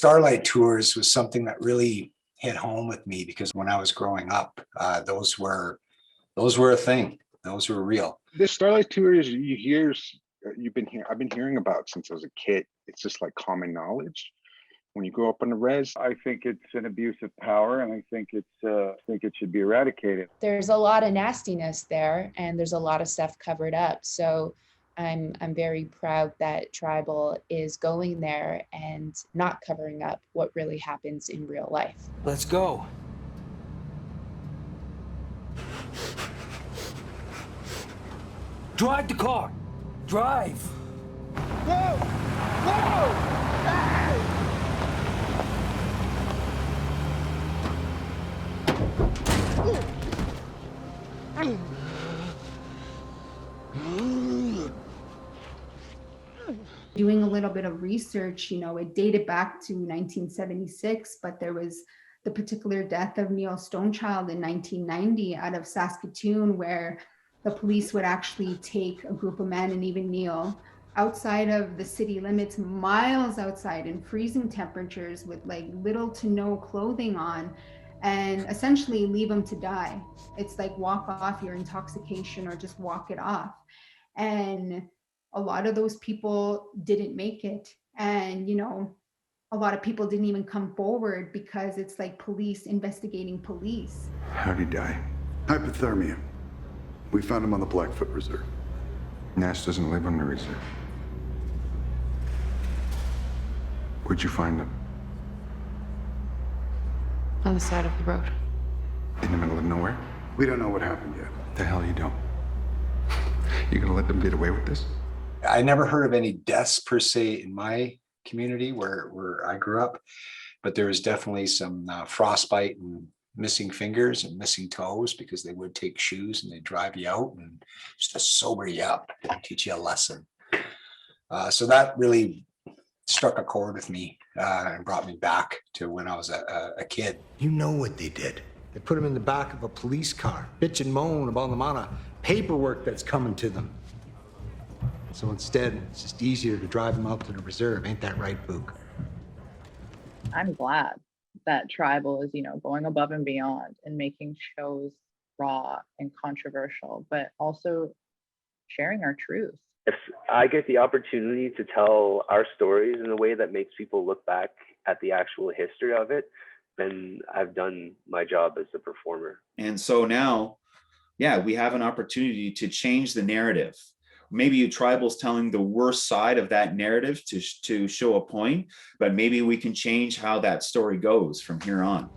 Starlight Tours was something that really hit home with me because when I was growing up, those were a thing. Those were real. The Starlight Tours I've been hearing about since I was a kid. It's just like common knowledge. When you grow up on the res, I think it's an abuse of power, and I think it should be eradicated. There's a lot of nastiness there, and there's a lot of stuff covered up. So I'm very proud that Tribal is going there and not covering up what really happens in real life. Let's go. Drive the car. Drive. Whoa! Whoa! Doing a little bit of research, it dated back to 1976, but there was the particular death of Neil Stonechild in 1990 out of Saskatchewan, where the police would actually take a group of men, and even Neil, outside of the city limits, miles outside in freezing temperatures with like little to no clothing on, and essentially leave them to die. It's like walk off your intoxication or just walk it off. And a lot of those people didn't make it. And, a lot of people didn't even come forward because it's like police investigating police. How'd he die? Hypothermia. We found him on the Blackfoot Reserve. Nash doesn't live on the reserve. Where'd you find him? On the side of the road. In the middle of nowhere? We don't know what happened yet. The hell you don't. You gonna let them get away with this? I never heard of any deaths per se in my community where I grew up, but there was definitely some frostbite and missing fingers and missing toes because they would take shoes and they'd drive you out and just to sober you up, teach you a lesson. So that really struck a chord with me and brought me back to when I was a kid. You know what they did. They put them in the back of a police car, bitch and moan about the amount of paperwork that's coming to them. So instead, it's just easier to drive them out to the reserve. Ain't that right, Book? I'm glad that Tribal is, going above and beyond and making shows raw and controversial, but also sharing our truth. If I get the opportunity to tell our stories in a way that makes people look back at the actual history of it, then I've done my job as a performer. And so now, we have an opportunity to change the narrative. Maybe Tribal's telling the worst side of that narrative to show a point, but maybe we can change how that story goes from here on.